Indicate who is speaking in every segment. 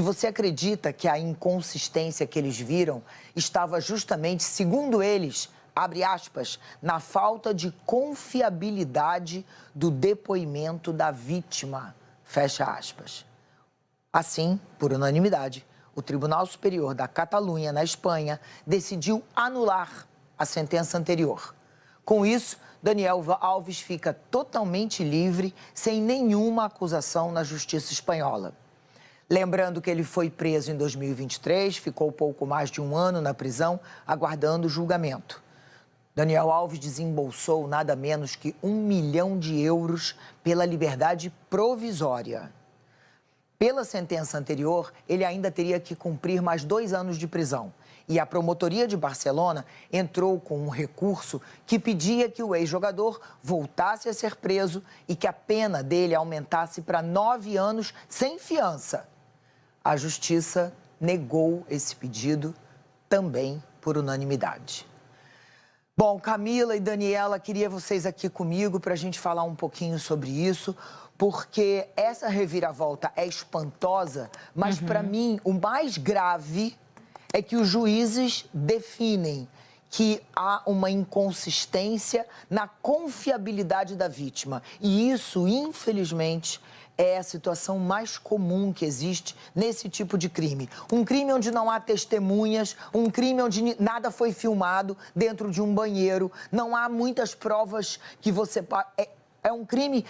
Speaker 1: E você acredita que a inconsistência que eles viram estava justamente, segundo eles, abre aspas, na falta de confiabilidade do depoimento da vítima, fecha aspas. Assim, por unanimidade, o Tribunal Superior da Catalunha, na Espanha, decidiu anular a sentença anterior. Com isso, Daniel Alves fica totalmente livre, sem nenhuma acusação na justiça espanhola. Lembrando que ele foi preso em 2023, ficou pouco mais de um ano na prisão, aguardando o julgamento. Daniel Alves desembolsou nada menos que €1 milhão pela liberdade provisória. Pela sentença anterior, ele ainda teria que cumprir mais 2 anos de prisão. E a promotoria de Barcelona entrou com um recurso que pedia que o ex-jogador voltasse a ser preso e que a pena dele aumentasse para 9 anos sem fiança. A justiça negou esse pedido, também por unanimidade. Bom, Camila e Daniela, queria vocês aqui comigo para a gente falar um pouquinho sobre isso, porque essa reviravolta é espantosa, mas para mim o mais grave é que os juízes definem que há uma inconsistência na confiabilidade da vítima. E isso, infelizmente, é a situação mais comum que existe nesse tipo de crime. Um crime onde não há testemunhas, um crime onde nada foi filmado dentro de um banheiro, não há muitas provas que você... É um crime...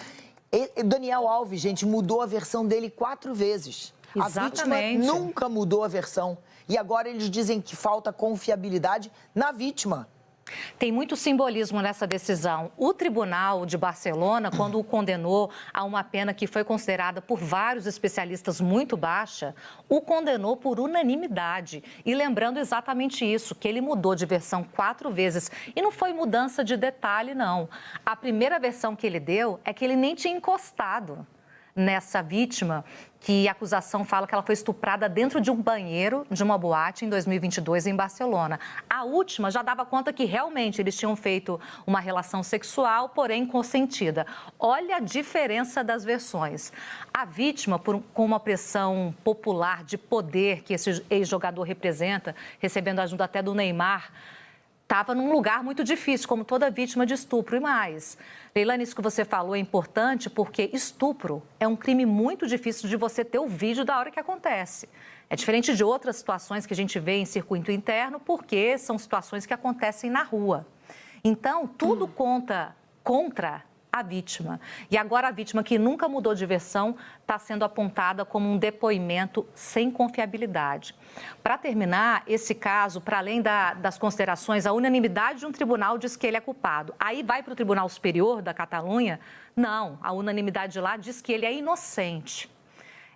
Speaker 1: Daniel Alves, gente, mudou a versão dele 4 vezes.
Speaker 2: Exatamente.
Speaker 1: A vítima nunca mudou a versão. E agora eles dizem que falta confiabilidade na vítima.
Speaker 2: Tem muito simbolismo nessa decisão. O Tribunal de Barcelona, quando o condenou a uma pena que foi considerada por vários especialistas muito baixa, o condenou por unanimidade. E lembrando exatamente isso, que ele mudou de versão 4 vezes. E não foi mudança de detalhe, não. A primeira versão que ele deu é que ele nem tinha encostado nessa vítima, que a acusação fala que ela foi estuprada dentro de um banheiro de uma boate em 2022 em Barcelona. A última já dava conta que realmente eles tinham feito uma relação sexual, porém consentida. Olha a diferença das versões. A vítima, com uma pressão popular de poder que esse ex-jogador representa, recebendo ajuda até do Neymar, estava num lugar muito difícil, como toda vítima de estupro e mais. Leilani, isso que você falou é importante porque estupro é um crime muito difícil de você ter o vídeo da hora que acontece. É diferente de outras situações que a gente vê em circuito interno, porque são situações que acontecem na rua. Então, tudo conta contra a vítima. E agora a vítima, que nunca mudou de versão, está sendo apontada como um depoimento sem confiabilidade. Para terminar, esse caso, para além das considerações, a unanimidade de um tribunal diz que ele é culpado. Aí vai para o Tribunal Superior da Catalunha? Não, a unanimidade lá diz que ele é inocente.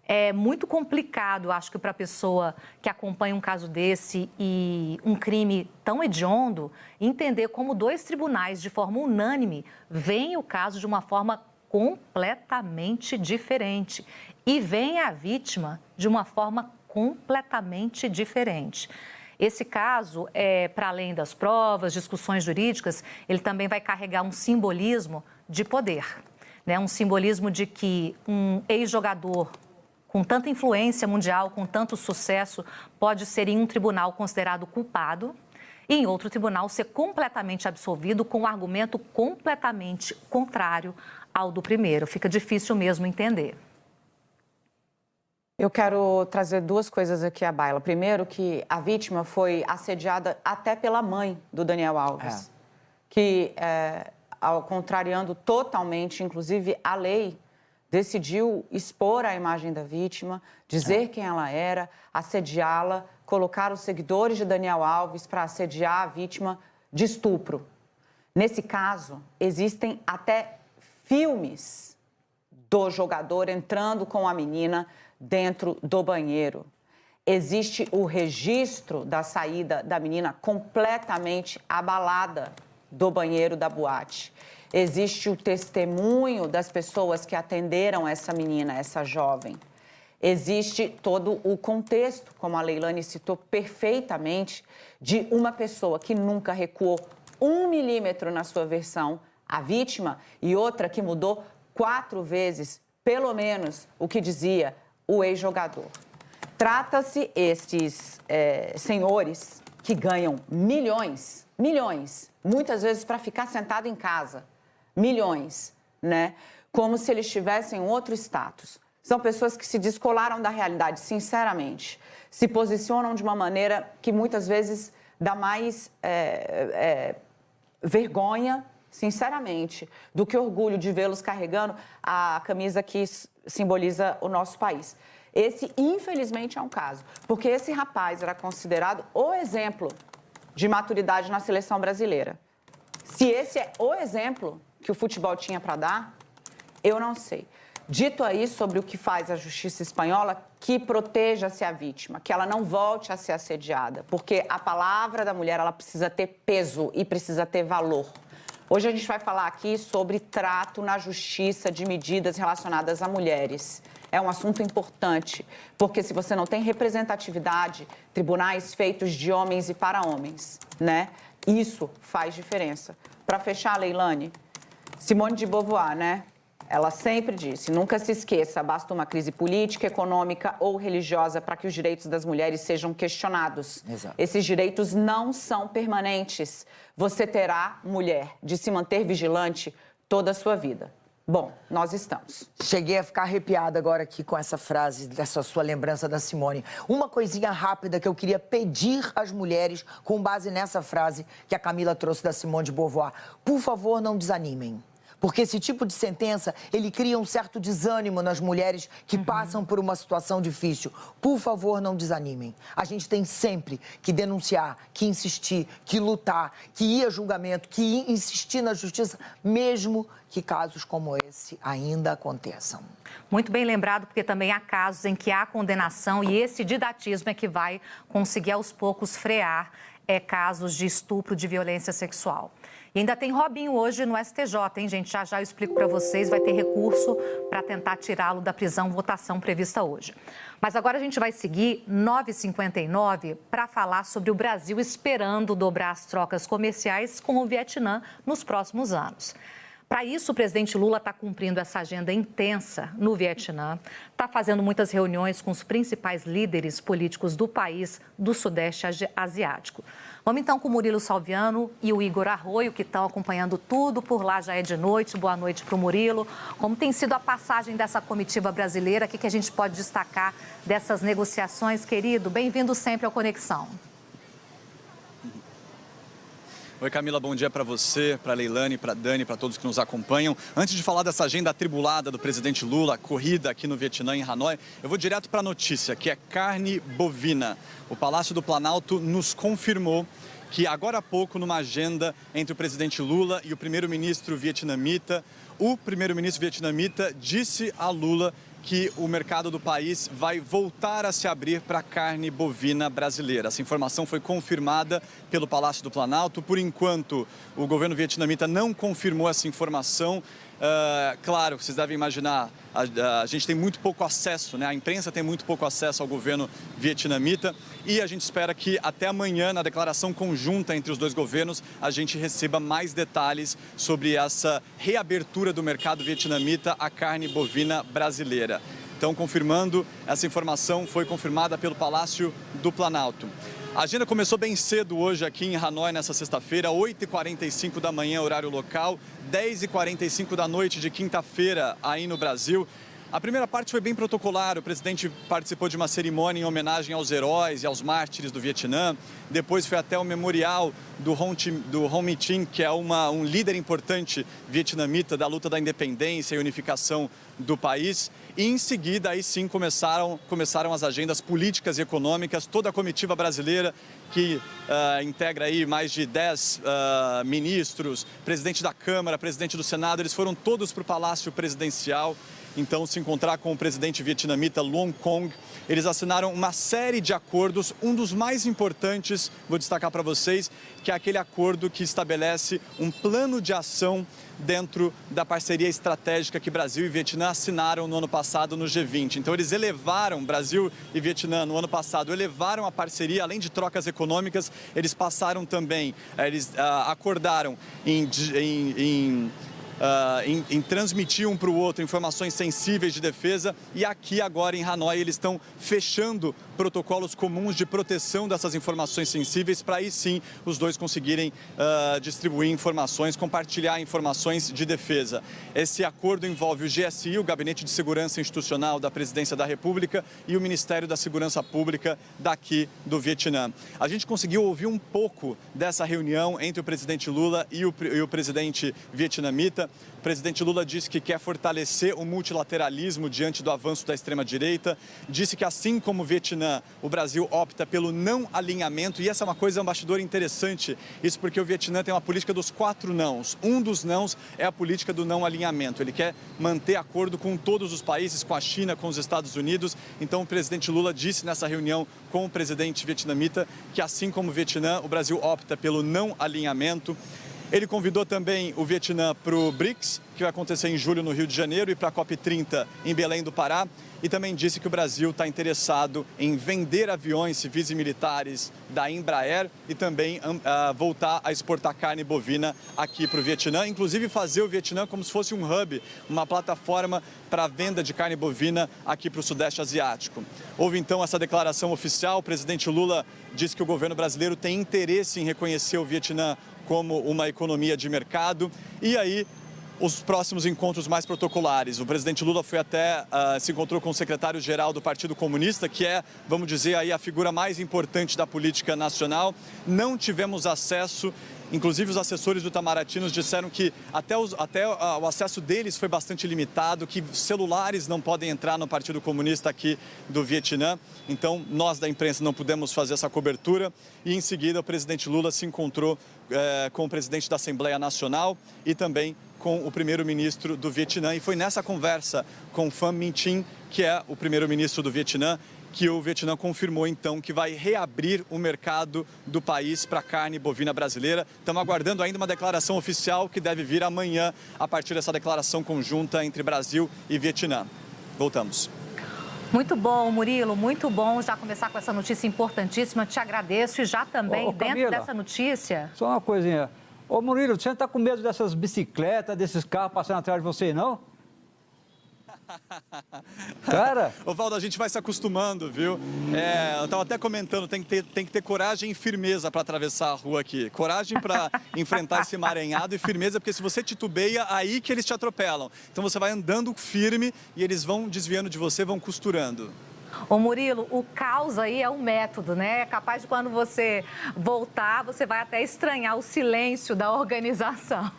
Speaker 2: É muito complicado, acho que para a pessoa que acompanha um caso desse e um crime tão hediondo, entender como 2 tribunais, de forma unânime, veem o caso de uma forma completamente diferente e veem a vítima de uma forma completamente diferente. Esse caso, para além das provas, discussões jurídicas, ele também vai carregar um simbolismo de poder, né? Um simbolismo de que um ex-jogador com tanta influência mundial, com tanto sucesso, pode ser em um tribunal considerado culpado e em outro tribunal ser completamente absolvido com um argumento completamente contrário ao do primeiro. Fica difícil mesmo entender.
Speaker 3: Eu quero trazer 2 coisas aqui à baila. Primeiro, que a vítima foi assediada até pela mãe do Daniel Alves, que, contrariando totalmente, inclusive, a lei, decidiu expor a imagem da vítima, dizer quem ela era, assediá-la, colocar os seguidores de Daniel Alves para assediar a vítima de estupro. Nesse caso, existem até filmes do jogador entrando com a menina dentro do banheiro. Existe o registro da saída da menina completamente abalada do banheiro da boate. Existe o testemunho das pessoas que atenderam essa menina, essa jovem. Existe todo o contexto, como a Leilani citou perfeitamente, de uma pessoa que nunca recuou 1 milímetro na sua versão, a vítima, e outra que mudou 4 vezes, pelo menos, o que dizia o ex-jogador. Trata-se esses senhores que ganham milhões, muitas vezes para ficar sentado em casa, milhões, né? Como se eles tivessem outro status. São pessoas que se descolaram da realidade, sinceramente. Se posicionam de uma maneira que muitas vezes dá mais vergonha, sinceramente, do que orgulho de vê-los carregando a camisa que simboliza o nosso país. Esse, infelizmente, é um caso, porque esse rapaz era considerado o exemplo de maturidade na seleção brasileira. Se esse é o exemplo que o futebol tinha para dar, eu não sei. Dito aí sobre o que faz a justiça espanhola, que proteja-se a vítima, que ela não volte a ser assediada, porque a palavra da mulher ela precisa ter peso e precisa ter valor. Hoje a gente vai falar aqui sobre trato na justiça de medidas relacionadas a mulheres. É um assunto importante, porque se você não tem representatividade, tribunais feitos de homens e para homens, né? Isso faz diferença. Para fechar, Leilane, Simone de Beauvoir, né? Ela sempre disse, nunca se esqueça, basta uma crise política, econômica ou religiosa para que os direitos das mulheres sejam questionados.
Speaker 1: Exato.
Speaker 3: Esses direitos não são permanentes. Você terá, mulher, de se manter vigilante toda a sua vida. Bom, nós estamos.
Speaker 1: Cheguei a ficar arrepiada agora aqui com essa frase, dessa sua lembrança da Simone. Uma coisinha rápida que eu queria pedir às mulheres, com base nessa frase que a Camila trouxe da Simone de Beauvoir. Por favor, não desanimem. Porque esse tipo de sentença, ele cria um certo desânimo nas mulheres que passam por uma situação difícil. Por favor, não desanimem. A gente tem sempre que denunciar, que insistir, que lutar, que ir a julgamento, que insistir na justiça, mesmo que casos como esse ainda aconteçam.
Speaker 2: Muito bem lembrado, porque também há casos em que há condenação e esse didatismo é que vai conseguir aos poucos frear casos de estupro, de violência sexual. E ainda tem Robinho hoje no STJ, hein, gente? Já já eu explico para vocês, vai ter recurso para tentar tirá-lo da prisão, votação prevista hoje. Mas agora a gente vai seguir 9h59 para falar sobre o Brasil esperando dobrar as trocas comerciais com o Vietnã nos próximos anos. Para isso, o presidente Lula está cumprindo essa agenda intensa no Vietnã, está fazendo muitas reuniões com os principais líderes políticos do país do Sudeste Asiático. Vamos então com o Murilo Salviano e o Igor Arroio, que estão acompanhando tudo por lá, já é de noite. Boa noite para o Murilo. Como tem sido a passagem dessa comitiva brasileira? O que a gente pode destacar dessas negociações, querido? Bem-vindo sempre ao Conexão.
Speaker 4: Oi, Camila, bom dia para você, para a Leilane, para a Dani, para todos que nos acompanham. Antes de falar dessa agenda atribulada do presidente Lula, corrida aqui no Vietnã, em Hanoi, eu vou direto para a notícia, que é carne bovina. O Palácio do Planalto nos confirmou que agora há pouco, numa agenda entre o presidente Lula e o primeiro-ministro vietnamita, o primeiro-ministro vietnamita disse a Lula que o mercado do país vai voltar a se abrir para a carne bovina brasileira. Essa informação foi confirmada pelo Palácio do Planalto. Por enquanto, o governo vietnamita não confirmou essa informação. Claro, vocês devem imaginar, a gente tem muito pouco acesso, né? A imprensa tem muito pouco acesso ao governo vietnamita e a gente espera que até amanhã, na declaração conjunta entre os dois governos, a gente receba mais detalhes sobre essa reabertura do mercado vietnamita à carne bovina brasileira. Então, confirmando, essa informação foi confirmada pelo Palácio do Planalto. A agenda começou bem cedo hoje aqui em Hanoi, nessa sexta-feira, 8h45 da manhã, horário local, 10h45 da noite de quinta-feira aí no Brasil. A primeira parte foi bem protocolar, o presidente participou de uma cerimônia em homenagem aos heróis e aos mártires do Vietnã. Depois foi até o memorial do Ho Mi Trinh, que é um líder importante vietnamita da luta da independência e unificação do país. E em seguida, aí sim, começaram as agendas políticas e econômicas. Toda a comitiva brasileira, que integra aí mais de 10 ministros, presidente da Câmara, presidente do Senado, eles foram todos para o Palácio Presidencial. Então, se encontrar com o presidente vietnamita Luong Kong. Eles assinaram uma série de acordos, um dos mais importantes, vou destacar para vocês, que é aquele acordo que estabelece um plano de ação dentro da parceria estratégica que Brasil e Vietnã assinaram no ano passado no G20. Então, eles elevaram, Brasil e Vietnã, no ano passado, elevaram a parceria, além de trocas econômicas, eles passaram também, eles acordaram em em transmitir um para o outro informações sensíveis de defesa, e aqui agora em Hanoi eles estão fechando protocolos comuns de proteção dessas informações sensíveis para aí sim os dois conseguirem distribuir informações, compartilhar informações de defesa. Esse acordo envolve o GSI, o Gabinete de Segurança Institucional da Presidência da República, e o Ministério da Segurança Pública daqui do Vietnã. A gente conseguiu ouvir um pouco dessa reunião entre o presidente Lula e o presidente vietnamita. O presidente Lula disse que quer fortalecer o multilateralismo diante do avanço da extrema-direita. Disse que, assim como o Vietnã, o Brasil opta pelo não alinhamento. E essa é uma coisa, embaixador, interessante. Isso porque o Vietnã tem uma política dos 4 nãos. Um dos nãos é a política do não alinhamento. Ele quer manter acordo com todos os países, com a China, com os Estados Unidos. Então, o presidente Lula disse nessa reunião com o presidente vietnamita que, assim como o Vietnã, o Brasil opta pelo não alinhamento. Ele convidou também o Vietnã para o BRICS, que vai acontecer em julho no Rio de Janeiro, e para a COP30 em Belém do Pará. E também disse que o Brasil está interessado em vender aviões civis e militares da Embraer e também voltar a exportar carne bovina aqui para o Vietnã, inclusive fazer o Vietnã como se fosse um hub, uma plataforma para a venda de carne bovina aqui para o Sudeste Asiático. Houve então essa declaração oficial. O presidente Lula disse que o governo brasileiro tem interesse em reconhecer o Vietnã como uma economia de mercado. E aí, os próximos encontros mais protocolares. O presidente Lula foi se encontrou com o secretário-geral do Partido Comunista, que é, vamos dizer, aí a figura mais importante da política nacional. Não tivemos acesso, inclusive os assessores do Itamaraty nos disseram que até o acesso deles foi bastante limitado, que celulares não podem entrar no Partido Comunista aqui do Vietnã. Então, nós da imprensa não pudemos fazer essa cobertura. E em seguida, o presidente Lula se encontrou com o presidente da Assembleia Nacional e também com o primeiro-ministro do Vietnã. E foi nessa conversa com Pham Minh Chinh, que é o primeiro-ministro do Vietnã, que o Vietnã confirmou, então, que vai reabrir o mercado do país para a carne bovina brasileira. Estamos aguardando ainda uma declaração oficial que deve vir amanhã, a partir dessa declaração conjunta entre Brasil e Vietnã. Voltamos.
Speaker 2: Muito bom, Murilo, muito bom já começar com essa notícia importantíssima. Te agradeço e já também, dentro dessa notícia...
Speaker 5: Só uma coisinha. Ô, Murilo, você não está com medo dessas bicicletas, desses carros passando atrás de você, não? Cara...
Speaker 4: Ô, Valdo, a gente vai se acostumando, viu? Eu estava até comentando, tem que ter coragem e firmeza para atravessar a rua aqui. Coragem para enfrentar esse emaranhado e firmeza, porque se você titubeia, aí que eles te atropelam. Então você vai andando firme e eles vão desviando de você, vão costurando.
Speaker 2: Ô Murilo, o caos aí é um método, né? É capaz de quando você voltar, você vai até estranhar o silêncio da organização.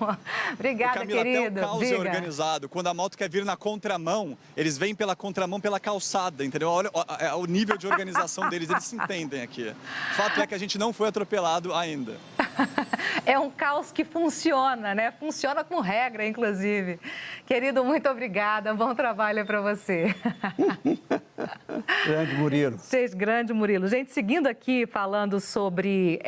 Speaker 2: Obrigada,
Speaker 4: Camila,
Speaker 2: querido.
Speaker 4: Até o caos é organizado. Quando a moto quer vir na contramão, eles vêm pela contramão, pela calçada, entendeu? Olha o nível de organização deles, eles se entendem aqui. O fato é que a gente não foi atropelado ainda.
Speaker 2: É um caos que funciona, né? Funciona com regra, inclusive. Querido, muito obrigada. Bom trabalho para você.
Speaker 5: Grande Murilo.
Speaker 2: Grande Murilo. Gente, seguindo aqui, falando sobre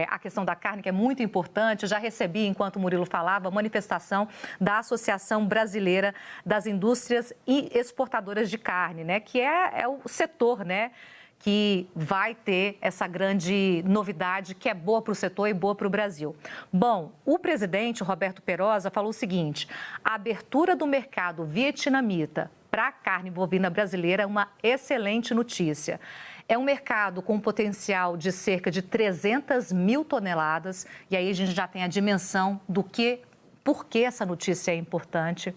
Speaker 2: a questão da carne, que é muito importante, eu já recebi, enquanto o Murilo falava, a manifestação da Associação Brasileira das Indústrias e Exportadoras de Carne, né? Que é o setor, né? Que vai ter essa grande novidade que é boa para o setor e boa para o Brasil. Bom, o presidente Roberto Perosa falou o seguinte: a abertura do mercado vietnamita para a carne bovina brasileira é uma excelente notícia. É um mercado com potencial de cerca de 300 mil toneladas, e aí a gente já tem a dimensão por que essa notícia é importante,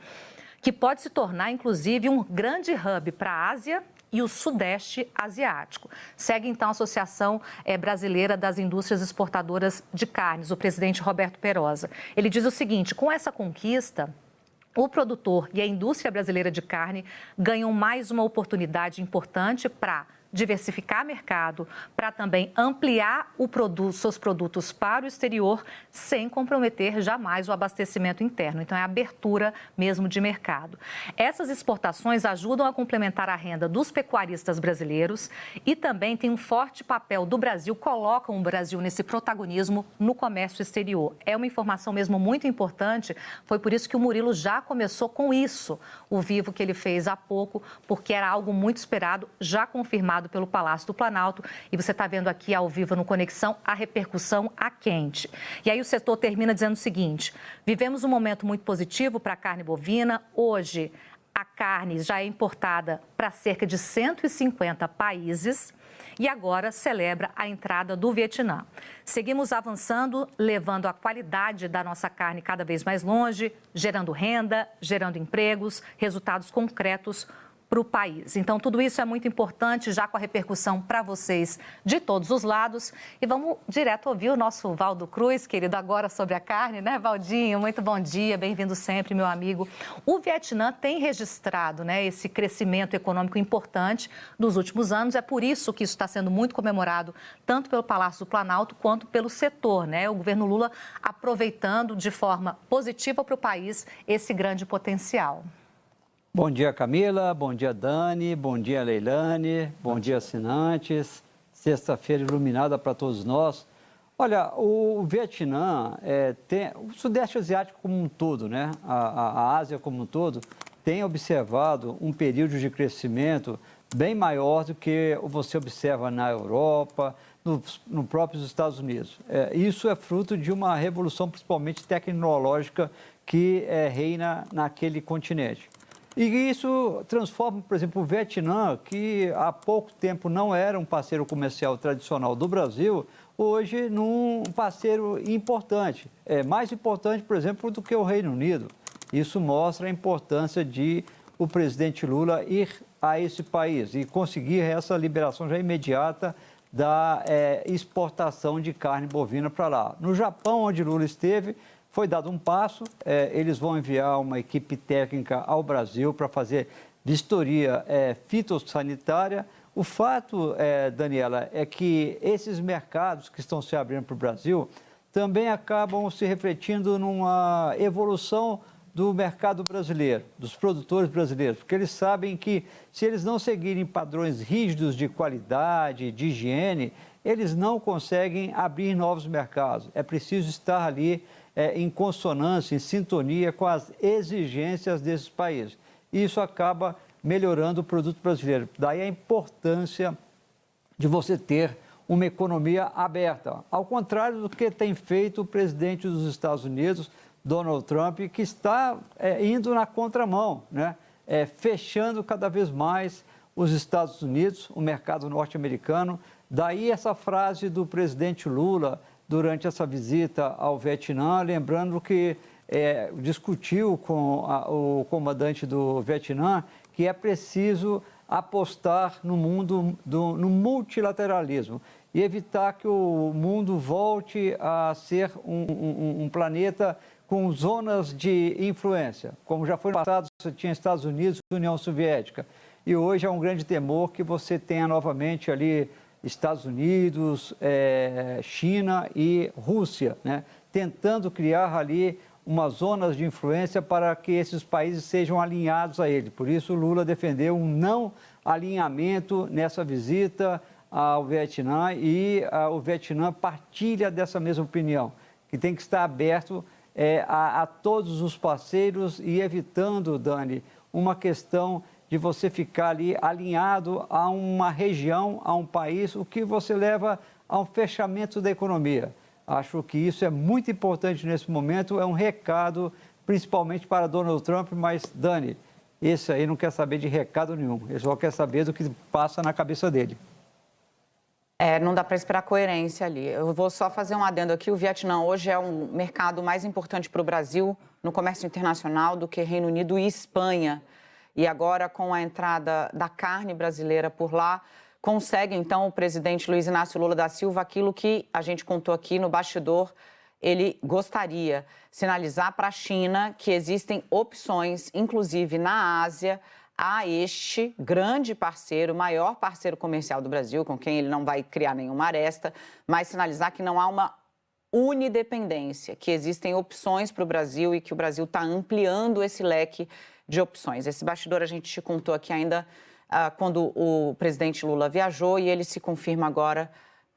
Speaker 2: que pode se tornar, inclusive, um grande hub para a Ásia e o Sudeste Asiático. Segue, então, a Associação Brasileira das Indústrias Exportadoras de Carnes, o presidente Roberto Perosa. Ele diz o seguinte: com essa conquista, o produtor e a indústria brasileira de carne ganham mais uma oportunidade importante para diversificar mercado, para também ampliar seus produtos para o exterior, sem comprometer jamais o abastecimento interno. Então, é a abertura mesmo de mercado. Essas exportações ajudam a complementar a renda dos pecuaristas brasileiros e também tem um forte papel do Brasil, colocam o Brasil nesse protagonismo no comércio exterior. É uma informação mesmo muito importante, foi por isso que o Murilo já começou com isso, o vivo que ele fez há pouco, porque era algo muito esperado, já confirmado realizado pelo Palácio do Planalto. E você está vendo aqui ao vivo no Conexão a repercussão a quente. E aí o setor termina dizendo o seguinte: vivemos um momento muito positivo para a carne bovina. Hoje, a carne já é importada para cerca de 150 países e agora celebra a entrada do Vietnã. Seguimos avançando, levando a qualidade da nossa carne cada vez mais longe, gerando renda, gerando empregos, resultados concretos para o país. Então, tudo isso é muito importante, já com a repercussão para vocês de todos os lados. E vamos direto ouvir o nosso Valdo Cruz, querido, agora sobre a carne, né, Valdinho? Muito bom dia, bem-vindo sempre, meu amigo. O Vietnã tem registrado, né, esse crescimento econômico importante dos últimos anos. É por isso que isso está sendo muito comemorado, tanto pelo Palácio do Planalto quanto pelo setor, né? O governo Lula aproveitando de forma positiva para o país esse grande potencial.
Speaker 5: Bom dia, Camila. Bom dia, Dani. Bom dia, Leilane. Bom dia, assinantes. Sexta-feira iluminada para todos nós. Olha, o Vietnã, o Sudeste Asiático como um todo, né? A Ásia como um todo, tem observado um período de crescimento bem maior do que você observa na Europa, no próprios Estados Unidos. Isso é fruto de uma revolução, principalmente tecnológica, que reina naquele continente. E isso transforma, por exemplo, o Vietnã, que há pouco tempo não era um parceiro comercial tradicional do Brasil, hoje num parceiro importante. É mais importante, por exemplo, do que o Reino Unido. Isso mostra a importância de o presidente Lula ir a esse país e conseguir essa liberação já imediata da exportação de carne bovina para lá. No Japão, onde Lula esteve, foi dado um passo, eles vão enviar uma equipe técnica ao Brasil para fazer vistoria fitossanitária. O fato, Daniela, é que esses mercados que estão se abrindo para o Brasil também acabam se refletindo numa evolução do mercado brasileiro, dos produtores brasileiros, porque eles sabem que se eles não seguirem padrões rígidos de qualidade, de higiene, eles não conseguem abrir novos mercados. É preciso estar ali em consonância, em sintonia com as exigências desses países. Isso acaba melhorando o produto brasileiro. Daí a importância de você ter uma economia aberta, ao contrário do que tem feito o presidente dos Estados Unidos, Donald Trump, que está indo na contramão, né? Fechando cada vez mais os Estados Unidos, o mercado norte-americano. Daí essa frase do presidente Lula durante essa visita ao Vietnã, lembrando que discutiu com o comandante do Vietnã que é preciso apostar no mundo, no multilateralismo e evitar que o mundo volte a ser um planeta com zonas de influência. Como já foi no passado, você tinha Estados Unidos e União Soviética. E hoje é um grande temor que você tenha novamente ali Estados Unidos, China e Rússia, né? Tentando criar ali umas zonas de influência para que esses países sejam alinhados a ele. Por isso, Lula defendeu um não alinhamento nessa visita ao Vietnã e o Vietnã partilha dessa mesma opinião, que tem que estar aberto a todos os parceiros e evitando, Dani, uma questão de você ficar ali alinhado a uma região, a um país, o que você leva a um fechamento da economia. Acho que isso é muito importante nesse momento, é um recado principalmente para Donald Trump, mas, Dani, esse aí não quer saber de recado nenhum, ele só quer saber do que passa na cabeça dele.
Speaker 3: Não dá para esperar coerência ali. Eu vou só fazer um adendo aqui. O Vietnã hoje é um mercado mais importante para o Brasil no comércio internacional do que Reino Unido e Espanha. E agora, com a entrada da carne brasileira por lá, consegue, então, o presidente Luiz Inácio Lula da Silva aquilo que a gente contou aqui no bastidor, ele gostaria, sinalizar para a China que existem opções, inclusive na Ásia, a este grande parceiro, maior parceiro comercial do Brasil, com quem ele não vai criar nenhuma aresta, mas sinalizar que não há uma unidependência, que existem opções para o Brasil e que o Brasil está ampliando esse leque de opções. Esse bastidor a gente te contou aqui ainda quando o presidente Lula viajou e ele se confirma agora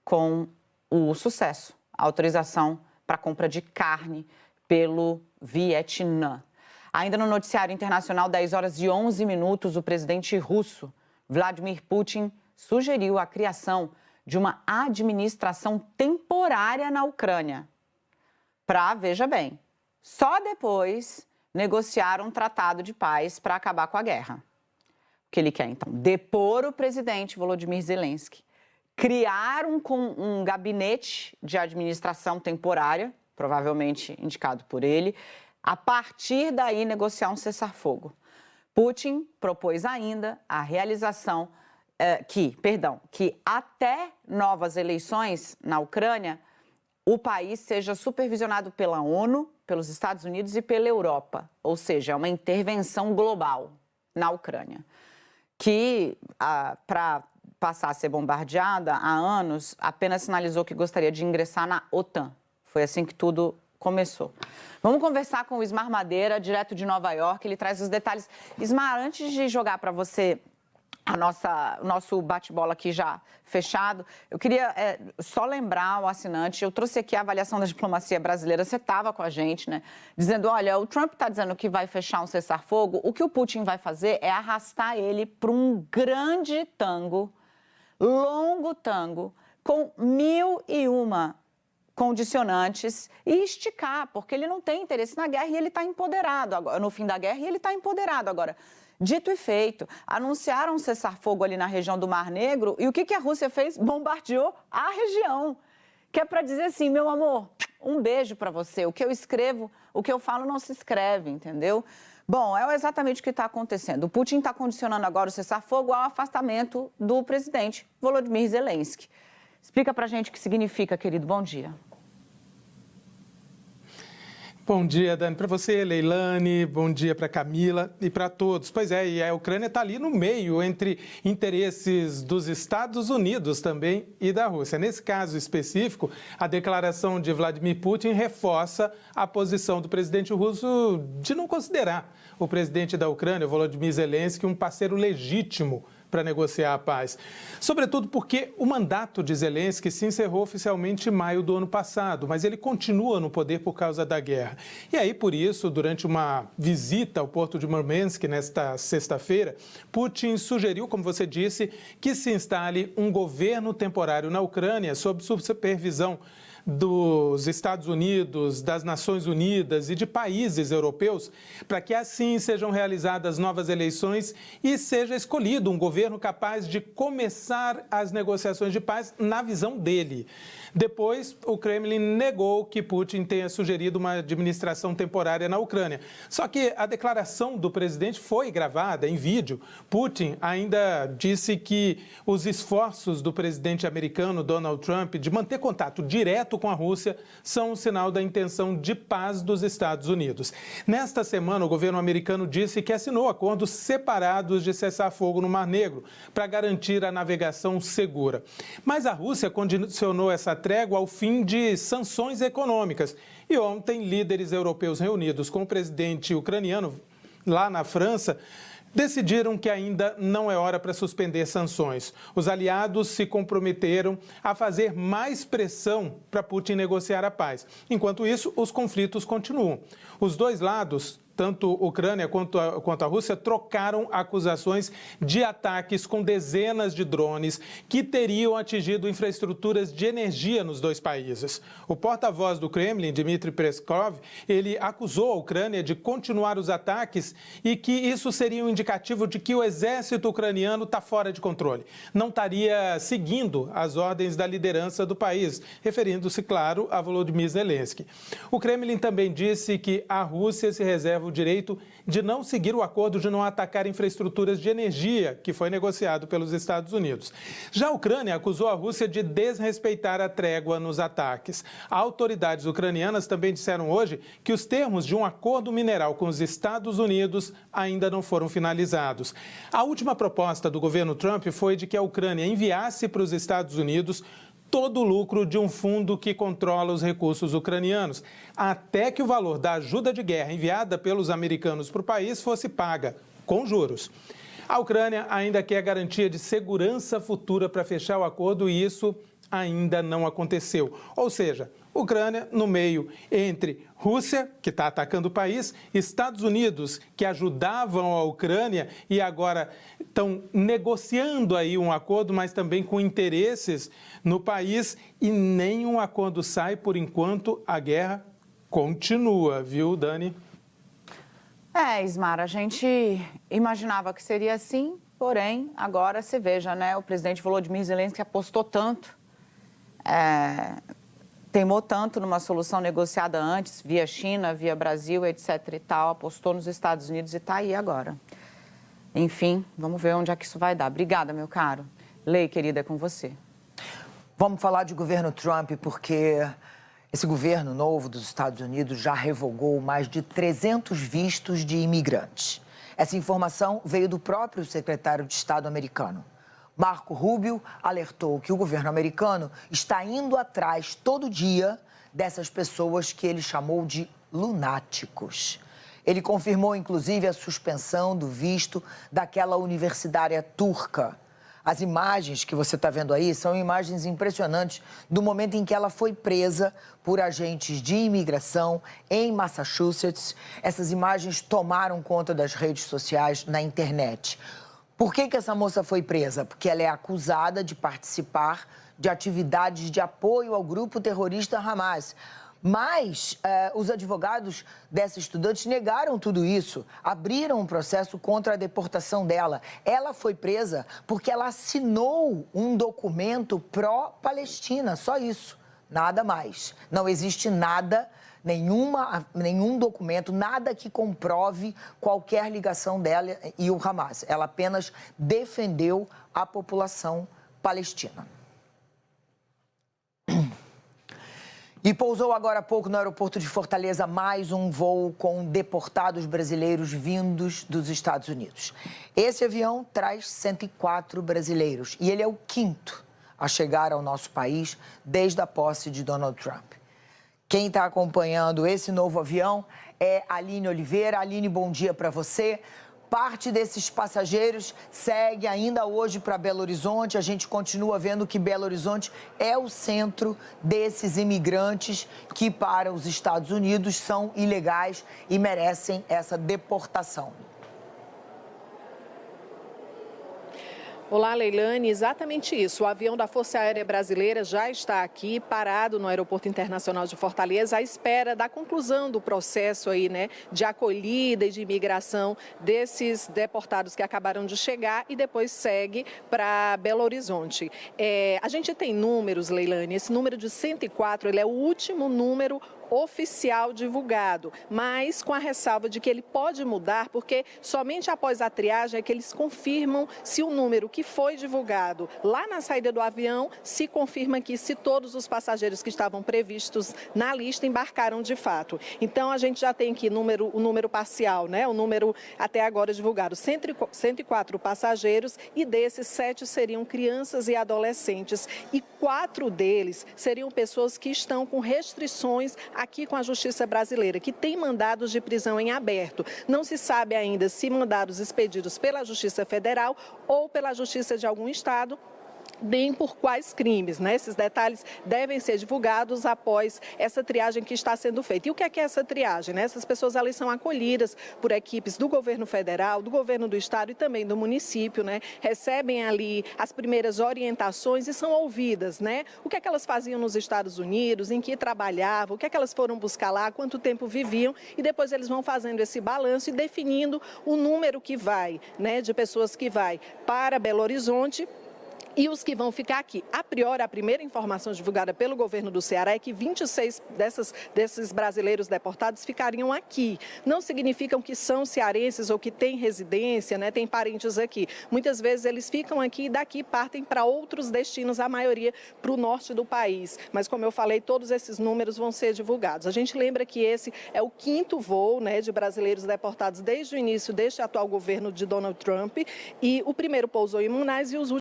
Speaker 3: com o sucesso, a autorização para a compra de carne pelo Vietnã. Ainda no noticiário internacional, 10 horas e 11 minutos, o presidente russo, Vladimir Putin, sugeriu a criação de uma administração temporária na Ucrânia. Para, veja bem, só depois negociar um tratado de paz para acabar com a guerra. O que ele quer, então? Depor o presidente Volodymyr Zelensky, criar um gabinete de administração temporária, provavelmente indicado por ele, a partir daí negociar um cessar-fogo. Putin propôs ainda a realização que até novas eleições na Ucrânia, o país seja supervisionado pela ONU, pelos Estados Unidos e pela Europa, ou seja, é uma intervenção global na Ucrânia, que para passar a ser bombardeada há anos, apenas sinalizou que gostaria de ingressar na OTAN. Foi assim que tudo começou. Vamos conversar com o Ismar Madeira, direto de Nova York, ele traz os detalhes. Ismar, antes de jogar para você o nosso bate-bola aqui já fechado, eu queria só lembrar o assinante, eu trouxe aqui a avaliação da diplomacia brasileira, você estava com a gente, né? Dizendo, olha, o Trump está dizendo que vai fechar um cessar-fogo, o que o Putin vai fazer é arrastar ele para um grande tango, longo tango, com 1001 condicionantes e esticar, porque ele não tem interesse na guerra e ele está empoderado agora, no fim da guerra, e ele está empoderado agora. Dito e feito, anunciaram um cessar-fogo ali na região do Mar Negro e o que a Rússia fez? Bombardeou a região, que é para dizer assim, meu amor, um beijo para você, o que eu escrevo, o que eu falo não se escreve, entendeu? Bom, é exatamente o que está acontecendo. O Putin está condicionando agora o cessar-fogo ao afastamento do presidente Volodymyr Zelensky. Explica para a gente o que significa, querido. Bom dia.
Speaker 6: Bom dia, Dani, para você, Leilane, bom dia para Camila e para todos. Pois é, e a Ucrânia está ali no meio entre interesses dos Estados Unidos também e da Rússia. Nesse caso específico, a declaração de Vladimir Putin reforça a posição do presidente russo de não considerar o presidente da Ucrânia, Volodymyr Zelensky, um parceiro legítimo para negociar a paz. Sobretudo porque o mandato de Zelensky se encerrou oficialmente em maio do ano passado, mas ele continua no poder por causa da guerra. E aí, por isso, durante uma visita ao porto de Murmansk nesta sexta-feira, Putin sugeriu, como você disse, que se instale um governo temporário na Ucrânia sob supervisão dos Estados Unidos, das Nações Unidas e de países europeus, para que assim sejam realizadas novas eleições e seja escolhido um governo capaz de começar as negociações de paz na visão dele. Depois, o Kremlin negou que Putin tenha sugerido uma administração temporária na Ucrânia. Só que a declaração do presidente foi gravada em vídeo. Putin ainda disse que os esforços do presidente americano Donald Trump de manter contato direto com a Rússia são um sinal da intenção de paz dos Estados Unidos. Nesta semana, o governo americano disse que assinou acordos separados de cessar-fogo no Mar Negro para garantir a navegação segura. Mas a Rússia condicionou essa trégua ao fim de sanções econômicas. E ontem, líderes europeus reunidos com o presidente ucraniano lá na França decidiram que ainda não é hora para suspender sanções. Os aliados se comprometeram a fazer mais pressão para Putin negociar a paz. Enquanto isso, os conflitos continuam. Os dois lados, tanto a Ucrânia quanto a Rússia, trocaram acusações de ataques com dezenas de drones que teriam atingido infraestruturas de energia nos dois países. O porta-voz do Kremlin, Dmitry Peskov, ele acusou a Ucrânia de continuar os ataques e que isso seria um indicativo de que o exército ucraniano está fora de controle. Não estaria seguindo as ordens da liderança do país, referindo-se, claro, a Volodymyr Zelensky. O Kremlin também disse que a Rússia se reserva o direito de não seguir o acordo de não atacar infraestruturas de energia que foi negociado pelos Estados Unidos. Já a Ucrânia acusou a Rússia de desrespeitar a trégua nos ataques. Autoridades ucranianas também disseram hoje que os termos de um acordo mineral com os Estados Unidos ainda não foram finalizados. A última proposta do governo Trump foi de que a Ucrânia enviasse para os Estados Unidos todo o lucro de um fundo que controla os recursos ucranianos, até que o valor da ajuda de guerra enviada pelos americanos para o país fosse paga, com juros. A Ucrânia ainda quer garantia de segurança futura para fechar o acordo e isso ainda não aconteceu. Ou seja, Ucrânia no meio entre Rússia, que está atacando o país, Estados Unidos, que ajudavam a Ucrânia e agora estão negociando aí um acordo, mas também com interesses no país, e nenhum acordo sai por enquanto a guerra continua, viu, Dani?
Speaker 3: Ismar, a gente imaginava que seria assim, porém, agora você veja, né? O presidente Volodymyr Zelensky apostou tanto, teimou tanto numa solução negociada antes, via China, via Brasil, etc. e tal, apostou nos Estados Unidos e está aí agora. Enfim, vamos ver onde é que isso vai dar. Obrigada, meu caro. Lei, querida, é com você.
Speaker 1: Vamos falar de governo Trump, porque esse governo novo dos Estados Unidos já revogou mais de 300 vistos de imigrantes. Essa informação veio do próprio secretário de Estado americano. Marco Rubio alertou que o governo americano está indo atrás todo dia dessas pessoas que ele chamou de lunáticos. Ele confirmou, inclusive, a suspensão do visto daquela universitária turca. As imagens que você está vendo aí são imagens impressionantes do momento em que ela foi presa por agentes de imigração em Massachusetts. Essas imagens tomaram conta das redes sociais na internet. Por que essa moça foi presa? Porque ela é acusada de participar de atividades de apoio ao grupo terrorista Hamas. Mas os advogados dessa estudante negaram tudo isso, abriram um processo contra a deportação dela. Ela foi presa porque ela assinou um documento pró-Palestina, só isso, nada mais. Não existe nada, nenhum documento, nada que comprove qualquer ligação dela e o Hamas. Ela apenas defendeu a população palestina. E pousou agora há pouco no aeroporto de Fortaleza mais um voo com deportados brasileiros vindos dos Estados Unidos. Esse avião traz 104 brasileiros e ele é o quinto a chegar ao nosso país desde a posse de Donald Trump. Quem está acompanhando esse novo avião é a Aline Oliveira. Aline, bom dia para você. Parte desses passageiros segue ainda hoje para Belo Horizonte. A gente continua vendo que Belo Horizonte é o centro desses imigrantes que, para os Estados Unidos, são ilegais e merecem essa deportação.
Speaker 7: Olá, Leilane, exatamente isso. O avião da Força Aérea Brasileira já está aqui, parado no Aeroporto Internacional de Fortaleza, à espera da conclusão do processo aí, né, de acolhida e de imigração desses deportados que acabaram de chegar e depois segue para Belo Horizonte. A gente tem números, Leilane, esse número de 104, ele é o último número oficial divulgado, mas com a ressalva de que ele pode mudar, porque somente após a triagem é que eles confirmam se o número que foi divulgado lá na saída do avião se confirma que se todos os passageiros que estavam previstos na lista embarcaram de fato. Então a gente já tem aqui o número parcial, né? O número até agora divulgado, 104 passageiros, e desses 7 seriam crianças e adolescentes e 4 deles seriam pessoas que estão com restrições aqui com a Justiça Brasileira, que tem mandados de prisão em aberto. Não se sabe ainda se mandados expedidos pela Justiça Federal ou pela Justiça de algum estado, bem por quais crimes, né? Esses detalhes devem ser divulgados após essa triagem que está sendo feita. E o que é essa triagem, né? Essas pessoas ali são acolhidas por equipes do governo federal, do governo do estado e também do município, né? Recebem ali as primeiras orientações e são ouvidas, né? O que é que elas faziam nos Estados Unidos, em que trabalhavam, o que é que elas foram buscar lá, quanto tempo viviam, e depois eles vão fazendo esse balanço e definindo o número que vai, né? De pessoas que vai para Belo Horizonte e os que vão ficar aqui. A priori, a primeira informação divulgada pelo governo do Ceará é que 26 desses brasileiros deportados ficariam aqui. Não significam que são cearenses ou que têm residência, né, têm parentes aqui. Muitas vezes eles ficam aqui e daqui partem para outros destinos, a maioria para o norte do país. Mas, como eu falei, todos esses números vão ser divulgados. A gente lembra que esse é o 5º voo, né, de brasileiros deportados desde o início deste atual governo de Donald Trump, e o primeiro pousou em Manaus e os últimos